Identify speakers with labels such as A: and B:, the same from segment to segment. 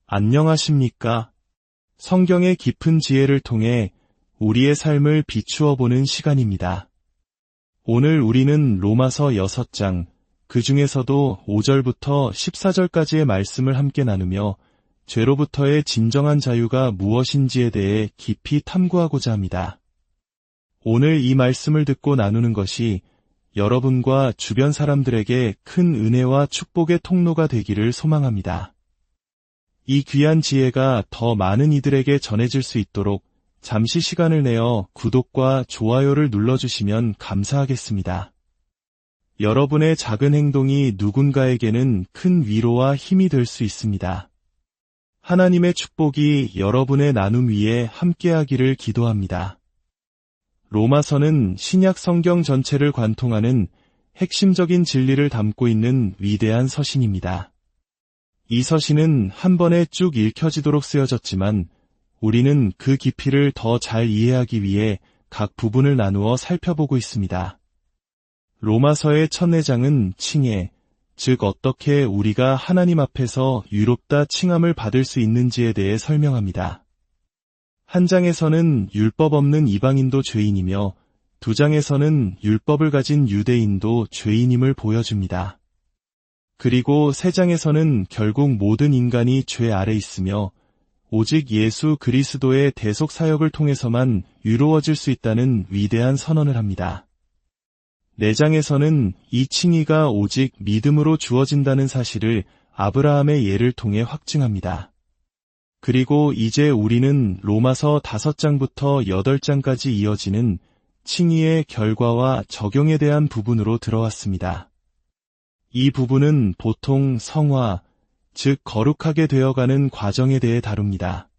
A: 안녕하십니까? 성경의 깊은 지혜를 통해 우리의 삶을 비추어 보는 시간입니다. 오늘 우리는 로마서 6장, 그 중에서도 5절부터 14절까지의 말씀을 함께 나누며 죄로부터의 진정한 자유가 무엇인지에 대해 깊이 탐구하고자 합니다. 오늘 이 말씀을 듣고 나누는 것이 여러분과 주변 사람들에게 큰 은혜와 축복의 통로가 되기를 소망합니다. 이 귀한 지혜가 더 많은 이들에게 전해질 수 있도록 잠시 시간을 내어 구독과 좋아요를 눌러주시면 감사하겠습니다. 여러분의 작은 행동이 누군가에게는 큰 위로와 힘이 될 수 있습니다. 하나님의 축복이 여러분의 나눔 위에 함께하기를 기도합니다. 로마서는 신약 성경 전체를 관통하는 핵심적인 진리를 담고 있는 위대한 서신입니다. 이 서신은 한 번에 쭉 읽혀지도록 쓰여졌지만 우리는 그 깊이를 더 잘 이해하기 위해 각 부분을 나누어 살펴보고 있습니다. 로마서의 첫 4장은 칭해, 즉 어떻게 우리가 하나님 앞에서 유롭다 칭함을 받을 수 있는지에 대해 설명합니다. 한 장에서는 율법 없는 이방인도 죄인이며 2장에서는 율법을 가진 유대인도 죄인임을 보여줍니다. 그리고 3장에서는 결국 모든 인간이 죄 아래 있으며 오직 예수 그리스도의 대속 사역을 통해서만 유로워질 수 있다는 위대한 선언을 합니다. 4장에서는 이 칭의가 오직 믿음으로 주어진다는 사실을 아브라함의 예를 통해 확증합니다. 그리고 이제 우리는 로마서 5장부터 8장까지 이어지는 칭의의 결과와 적용에 대한 부분으로 들어왔습니다. 이 부분은 보통 성화, 즉 거룩하게 되어가는 과정에 대해 다룹니다.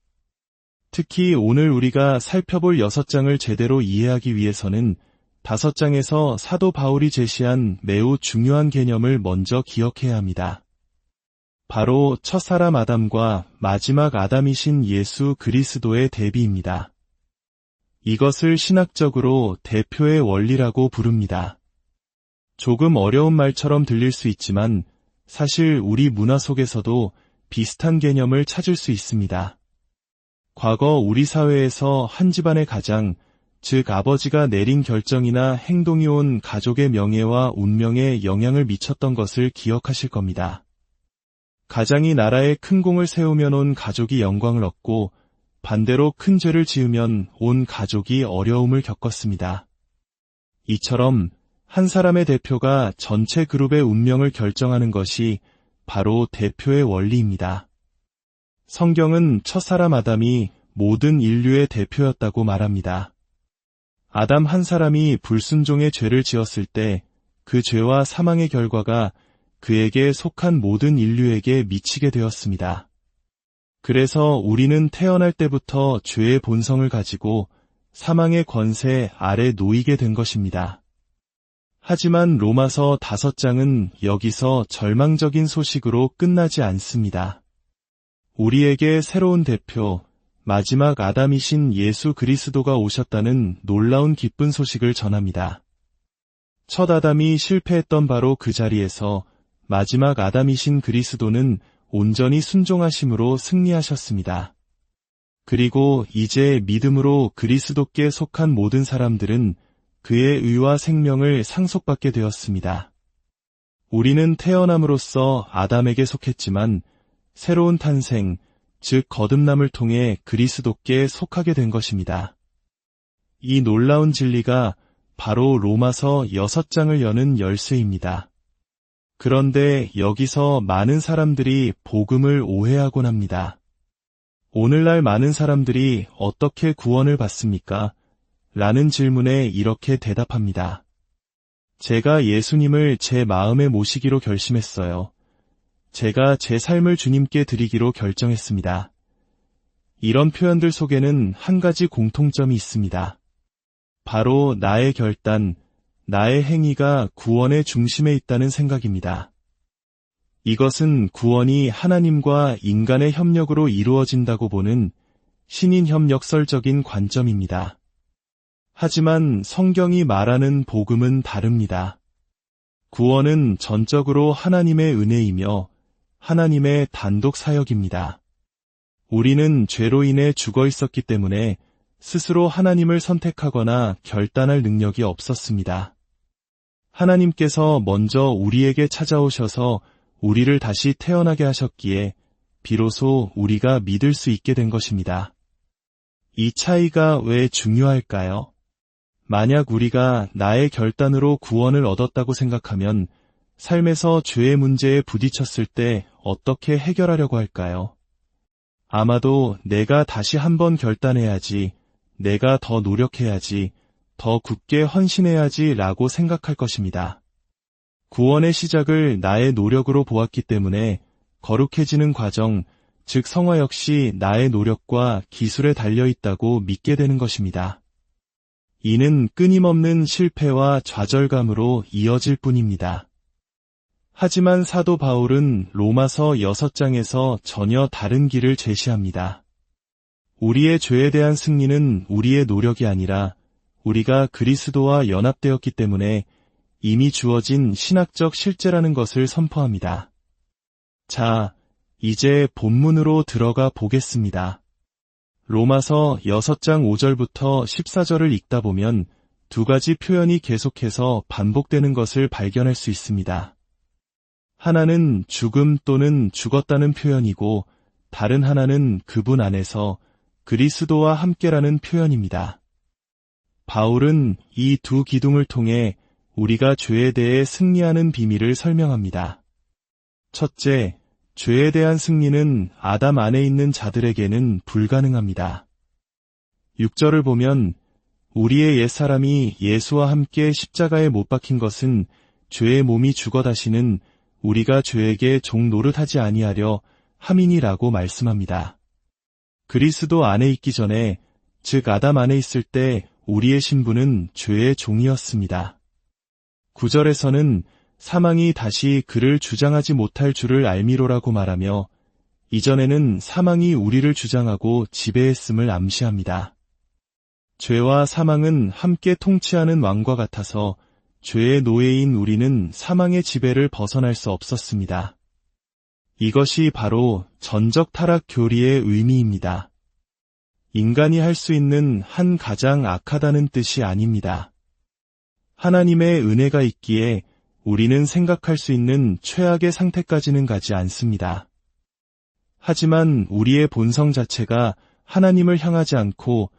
A: 특히 오늘 우리가 살펴볼 6장을 제대로 이해하기 위해서는 5장에서 사도 바울이 제시한 매우 중요한 개념을 먼저 기억해야 합니다. 바로 첫사람 아담과 마지막 아담이신 예수 그리스도의 대비입니다. 이것을 신학적으로 대표의 원리라고 부릅니다. 조금 어려운 말처럼 들릴 수 있지만 사실 우리 문화 속에서도 비슷한 개념을 찾을 수 있습니다. 과거 우리 사회에서 한 집안의 가장, 즉 아버지가 내린 결정이나 행동이 온 가족의 명예와 운명에 영향을 미쳤던 것을 기억하실 겁니다. 가장이 나라에 큰 공을 세우면 온 가족이 영광을 얻고 반대로 큰 죄를 지으면 온 가족이 어려움을 겪었습니다. 이처럼 한 사람의 대표가 전체 그룹의 운명을 결정하는 것이 바로 대표의 원리입니다. 성경은 첫사람 아담이 모든 인류의 대표였다고 말합니다. 아담 한 사람이 불순종의 죄를 지었을 때 그 죄와 사망의 결과가 그에게 속한 모든 인류에게 미치게 되었습니다. 그래서 우리는 태어날 때부터 죄의 본성을 가지고 사망의 권세 아래 놓이게 된 것입니다. 하지만 로마서 5장은 여기서 절망적인 소식으로 끝나지 않습니다. 우리에게 새로운 대표, 마지막 아담이신 예수 그리스도가 오셨다는 놀라운 기쁜 소식을 전합니다. 첫 아담이 실패했던 바로 그 자리에서 마지막 아담이신 그리스도는 온전히 순종하심으로 승리하셨습니다. 그리고 이제 믿음으로 그리스도께 속한 모든 사람들은 그의 의와 생명을 상속받게 되었습니다. 우리는 태어남으로써 아담에게 속했지만 새로운 탄생, 즉 거듭남을 통해 그리스도께 속하게 된 것입니다. 이 놀라운 진리가 바로 로마서 6장을 여는 열쇠입니다. 그런데 여기서 많은 사람들이 복음을 오해하곤 합니다. 오늘날 많은 사람들이 어떻게 구원을 받습니까? 라는 질문에 이렇게 대답합니다. 제가 예수님을 제 마음에 모시기로 결심했어요. 제가 제 삶을 주님께 드리기로 결정했습니다. 이런 표현들 속에는 한 가지 공통점이 있습니다. 바로 나의 결단, 나의 행위가 구원의 중심에 있다는 생각입니다. 이것은 구원이 하나님과 인간의 협력으로 이루어진다고 보는 신인협력설적인 관점입니다. 하지만 성경이 말하는 복음은 다릅니다. 구원은 전적으로 하나님의 은혜이며 하나님의 단독 사역입니다. 우리는 죄로 인해 죽어 있었기 때문에 스스로 하나님을 선택하거나 결단할 능력이 없었습니다. 하나님께서 먼저 우리에게 찾아오셔서 우리를 다시 태어나게 하셨기에 비로소 우리가 믿을 수 있게 된 것입니다. 이 차이가 왜 중요할까요? 만약 우리가 나의 결단으로 구원을 얻었다고 생각하면 삶에서 죄의 문제에 부딪혔을 때 어떻게 해결하려고 할까요? 아마도 내가 다시 한번 결단해야지, 내가 더 노력해야지, 더 굳게 헌신해야지 라고 생각할 것입니다. 구원의 시작을 나의 노력으로 보았기 때문에 거룩해지는 과정, 즉 성화 역시 나의 노력과 기술에 달려있다고 믿게 되는 것입니다. 이는 끊임없는 실패와 좌절감으로 이어질 뿐입니다. 하지만 사도 바울은 로마서 6장에서 전혀 다른 길을 제시합니다. 우리의 죄에 대한 승리는 우리의 노력이 아니라 우리가 그리스도와 연합되었기 때문에 이미 주어진 신학적 실제라는 것을 선포합니다. 자, 이제 본문으로 들어가 보겠습니다. 로마서 6장 5절부터 14절을 읽다 보면 두 가지 표현이 계속해서 반복되는 것을 발견할 수 있습니다. 하나는 죽음 또는 죽었다는 표현이고 다른 하나는 그분 안에서 그리스도와 함께라는 표현입니다. 바울은 이 두 기둥을 통해 우리가 죄에 대해 승리하는 비밀을 설명합니다. 첫째, 죄에 대한 승리는 아담 안에 있는 자들에게는 불가능합니다. 6절을 보면 우리의 옛사람이 예수와 함께 십자가에 못 박힌 것은 죄의 몸이 죽어 다시는 우리가 죄에게 종 노릇하지 아니하려 함이니라고 말씀합니다. 그리스도 안에 있기 전에, 즉 아담 안에 있을 때 우리의 신분은 죄의 종이었습니다. 9절에서는 사망이 다시 그를 주장하지 못할 줄을 알미로라고 말하며 이전에는 사망이 우리를 주장하고 지배했음을 암시합니다. 죄와 사망은 함께 통치하는 왕과 같아서 죄의 노예인 우리는 사망의 지배를 벗어날 수 없었습니다. 이것이 바로 전적 타락 교리의 의미입니다. 인간이 할 수 있는 한 가장 악하다는 뜻이 아닙니다. 하나님의 은혜가 있기에 우리는 생각할 수 있는 최악의 상태까지는 가지 않습니다. 하지만 우리의 본성 자체가 하나님을 향하지 않고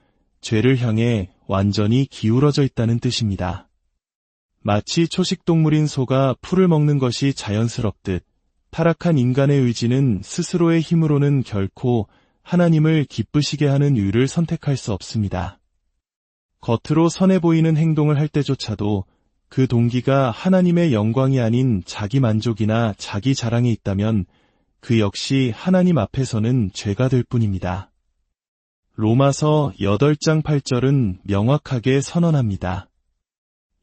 A: 죄를 향해 완전히 기울어져 있다는 뜻입니다. 마치 초식동물인 소가 풀을 먹는 것이 자연스럽듯 타락한 인간의 의지는 스스로의 힘으로는 결코 하나님을 기쁘시게 하는 일을 선택할 수 없습니다. 겉으로 선해 보이는 행동을 할 때조차도 그 동기가 하나님의 영광이 아닌 자기 만족이나 자기 자랑에 있다면 그 역시 하나님 앞에서는 죄가 될 뿐입니다. 로마서 8장 8절은 명확하게 선언합니다.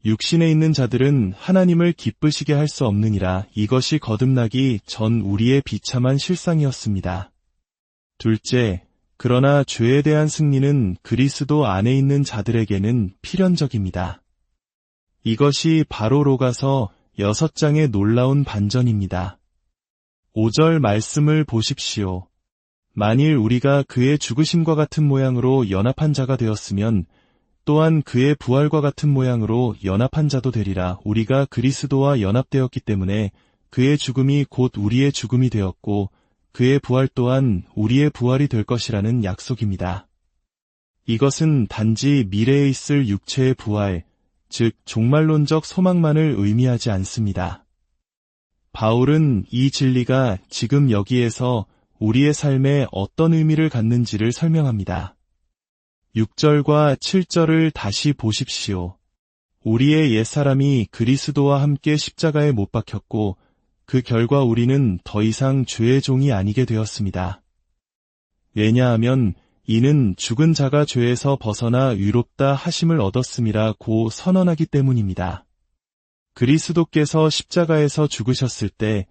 A: 육신에 있는 자들은 하나님을 기쁘시게 할 수 없느니라. 이것이 거듭나기 전 우리의 비참한 실상이었습니다. 둘째, 그러나 죄에 대한 승리는 그리스도 안에 있는 자들에게는 필연적입니다. 이것이 바로 로마서 6장의 놀라운 반전입니다. 5절 말씀을 보십시오. 만일 우리가 그의 죽으심과 같은 모양으로 연합한 자가 되었으면 또한 그의 부활과 같은 모양으로 연합한 자도 되리라. 우리가 그리스도와 연합되었기 때문에 그의 죽음이 곧 우리의 죽음이 되었고 그의 부활 또한 우리의 부활이 될 것이라는 약속입니다. 이것은 단지 미래에 있을 육체의 부활, 즉 종말론적 소망만을 의미하지 않습니다. 바울은 이 진리가 지금 여기에서 우리의 삶에 어떤 의미를 갖는지를 설명합니다. 6절과 7절을 다시 보십시오. 우리의 옛사람이 그리스도와 함께 십자가에 못 박혔고 그 결과 우리는 더 이상 죄의 종이 아니게 되었습니다. 왜냐하면 이는 죽은 자가 죄에서 벗어나 의롭다 하심을 얻었음이라고 선언하기 때문입니다. 그리스도께서 십자가에서 죽으셨을 때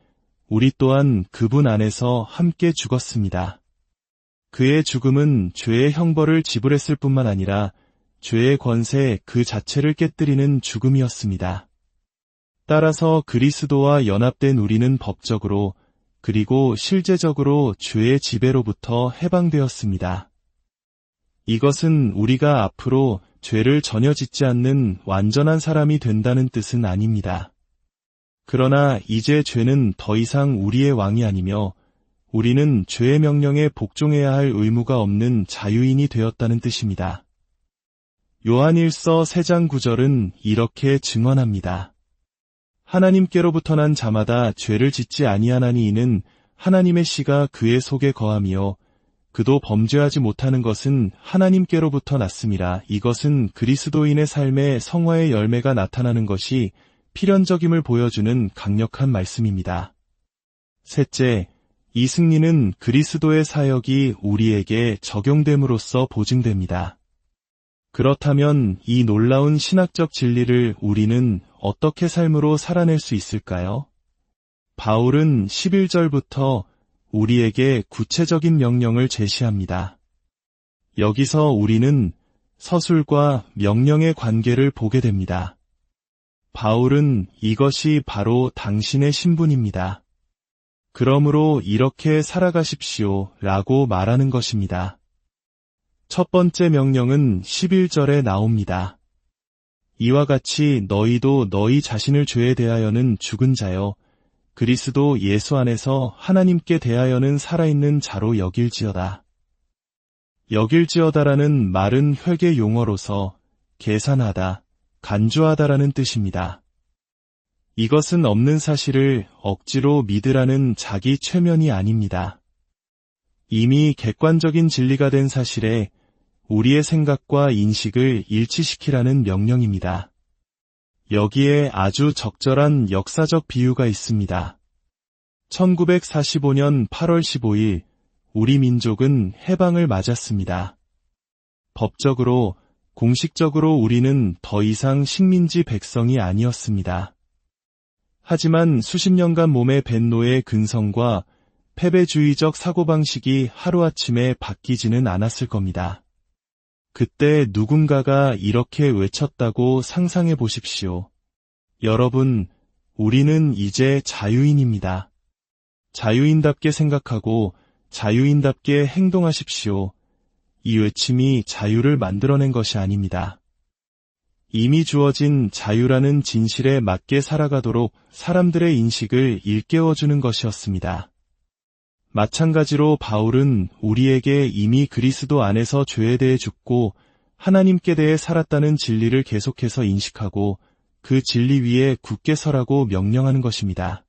A: 우리 또한 그분 안에서 함께 죽었습니다. 그의 죽음은 죄의 형벌을 지불했을 뿐만 아니라 죄의 권세 그 자체를 깨뜨리는 죽음이었습니다. 따라서 그리스도와 연합된 우리는 법적으로 그리고 실제적으로 죄의 지배로부터 해방되었습니다. 이것은 우리가 앞으로 죄를 전혀 짓지 않는 완전한 사람이 된다는 뜻은 아닙니다. 그러나 이제 죄는 더 이상 우리의 왕이 아니며 우리는 죄의 명령에 복종해야 할 의무가 없는 자유인이 되었다는 뜻입니다. 요한일서 3장 9절은 이렇게 증언합니다. 하나님께로부터 난 자마다 죄를 짓지 아니하나니 이는 하나님의 씨가 그의 속에 거함이요 그도 범죄하지 못하는 것은 하나님께로부터 났음이라. 이것은 그리스도인의 삶에 성화의 열매가 나타나는 것이 필연적임을 보여주는 강력한 말씀입니다. 셋째, 이 승리는 그리스도의 사역이 우리에게 적용됨으로써 보증됩니다. 그렇다면 이 놀라운 신학적 진리를 우리는 어떻게 삶으로 살아낼 수 있을까요? 바울은 11절부터 우리에게 구체적인 명령을 제시합니다. 여기서 우리는 서술과 명령의 관계를 보게 됩니다. 바울은 이것이 바로 당신의 신분입니다. 그러므로 이렇게 살아가십시오 라고 말하는 것입니다. 첫 번째 명령은 11절에 나옵니다. 이와 같이 너희도 너희 자신을 죄에 대하여는 죽은 자여 그리스도 예수 안에서 하나님께 대하여는 살아있는 자로 여길지어다. 여길지어다라는 말은 회계 용어로서 계산하다, 간주하다라는 뜻입니다. 이것은 없는 사실을 억지로 믿으라는 자기 최면이 아닙니다. 이미 객관적인 진리가 된 사실에 우리의 생각과 인식을 일치시키라는 명령입니다. 여기에 아주 적절한 역사적 비유가 있습니다. 1945년 8월 15일 우리 민족은 해방을 맞았습니다. 법적으로, 공식적으로 우리는 더 이상 식민지 백성이 아니었습니다. 하지만 수십 년간 몸에 밴 노예의 근성과 패배주의적 사고방식이 하루아침에 바뀌지는 않았을 겁니다. 그때 누군가가 이렇게 외쳤다고 상상해 보십시오. 여러분, 우리는 이제 자유인입니다. 자유인답게 생각하고 자유인답게 행동하십시오. 이 외침이 자유를 만들어낸 것이 아닙니다. 이미 주어진 자유라는 진실에 맞게 살아가도록 사람들의 인식을 일깨워주는 것이었습니다. 마찬가지로 바울은 우리에게 이미 그리스도 안에서 죄에 대해 죽고 하나님께 대해 살았다는 진리를 계속해서 인식하고 그 진리 위에 굳게 서라고 명령하는 것입니다.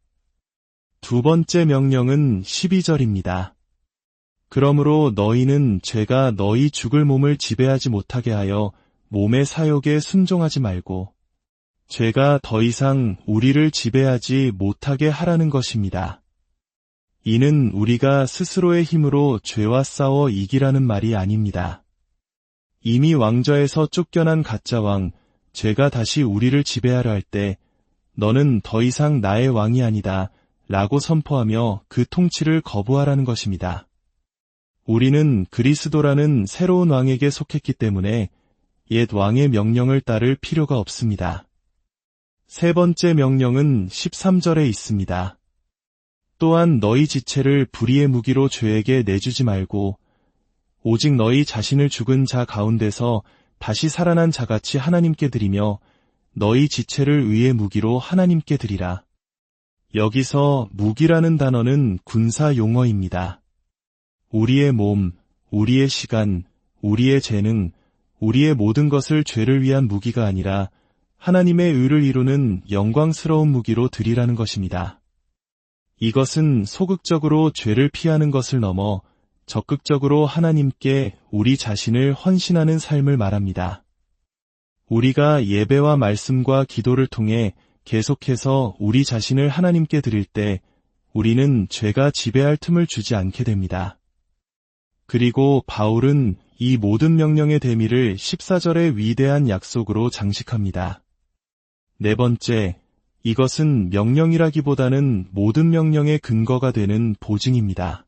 A: 두 번째 명령은 12절입니다. 그러므로 너희는 죄가 너희 죽을 몸을 지배하지 못하게 하여 몸의 사욕에 순종하지 말고 죄가 더 이상 우리를 지배하지 못하게 하라는 것입니다. 이는 우리가 스스로의 힘으로 죄와 싸워 이기라는 말이 아닙니다. 이미 왕좌에서 쫓겨난 가짜 왕, 죄가 다시 우리를 지배하려 할 때 너는 더 이상 나의 왕이 아니다 라고 선포하며 그 통치를 거부하라는 것입니다. 우리는 그리스도라는 새로운 왕에게 속했기 때문에 옛 왕의 명령을 따를 필요가 없습니다. 세 번째 명령은 13절에 있습니다. 또한 너희 지체를 불의의 무기로 죄에게 내주지 말고 오직 너희 자신을 죽은 자 가운데서 다시 살아난 자같이 하나님께 드리며 너희 지체를 의의 무기로 하나님께 드리라. 여기서 무기라는 단어는 군사 용어입니다. 우리의 몸, 우리의 시간, 우리의 재능, 우리의 모든 것을 죄를 위한 무기가 아니라 하나님의 의를 이루는 영광스러운 무기로 드리라는 것입니다. 이것은 소극적으로 죄를 피하는 것을 넘어 적극적으로 하나님께 우리 자신을 헌신하는 삶을 말합니다. 우리가 예배와 말씀과 기도를 통해 계속해서 우리 자신을 하나님께 드릴 때 우리는 죄가 지배할 틈을 주지 않게 됩니다. 그리고 바울은 이 모든 명령의 대미를 14절의 위대한 약속으로 장식합니다. 네 번째, 이것은 명령이라기보다는 모든 명령의 근거가 되는 보증입니다.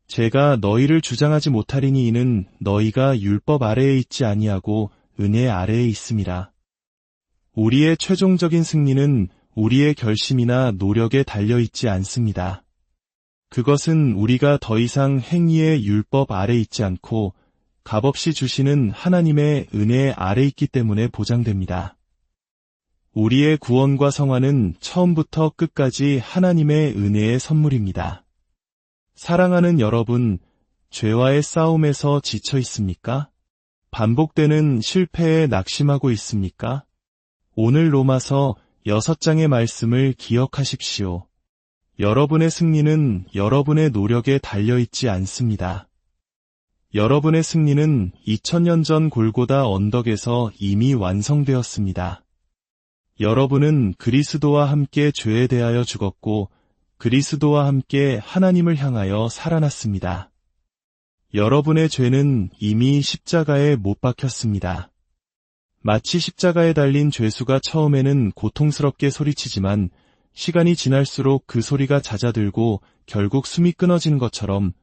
A: 제가 너희를 주장하지 못하리니 이는 너희가 율법 아래에 있지 아니하고 은혜 아래에 있음이라. 우리의 최종적인 승리는 우리의 결심이나 노력에 달려있지 않습니다. 그것은 우리가 더 이상 행위의 율법 아래 있지 않고 값없이 주시는 하나님의 은혜 아래 있기 때문에 보장됩니다. 우리의 구원과 성화는 처음부터 끝까지 하나님의 은혜의 선물입니다. 사랑하는 여러분, 죄와의 싸움에서 지쳐 있습니까? 반복되는 실패에 낙심하고 있습니까? 오늘 로마서 6장의 말씀을 기억하십시오. 여러분의 승리는 여러분의 노력에 달려있지 않습니다. 여러분의 승리는 2000년 전 골고다 언덕에서 이미 완성되었습니다. 여러분은 그리스도와 함께 죄에 대하여 죽었고 그리스도와 함께 하나님을 향하여 살아났습니다. 여러분의 죄는 이미 십자가에 못 박혔습니다. 마치 십자가에 달린 죄수가 처음에는 고통스럽게 소리치지만 시간이 지날수록 그 소리가 잦아들고 결국 숨이 끊어지는 것처럼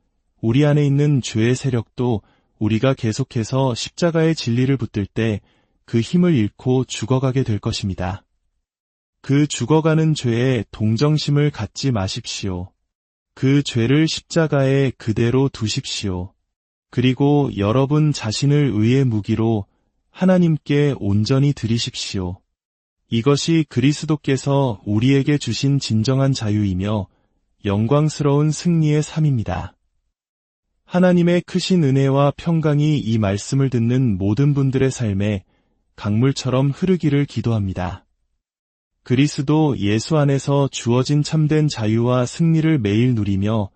A: 우리 안에 있는 죄의 세력도 우리가 계속해서 십자가의 진리를 붙들 때 그 힘을 잃고 죽어가게 될 것입니다. 그 죽어가는 죄에 동정심을 갖지 마십시오. 그 죄를 십자가에 그대로 두십시오. 그리고 여러분 자신을 의의 무기로 하나님께 온전히 드리십시오. 이것이 그리스도께서 우리에게 주신 진정한 자유이며 영광스러운 승리의 삶입니다. 하나님의 크신 은혜와 평강이 이 말씀을 듣는 모든 분들의 삶에 강물처럼 흐르기를 기도합니다. 그리스도 예수 안에서 주어진 참된 자유와 승리를 매일 누리며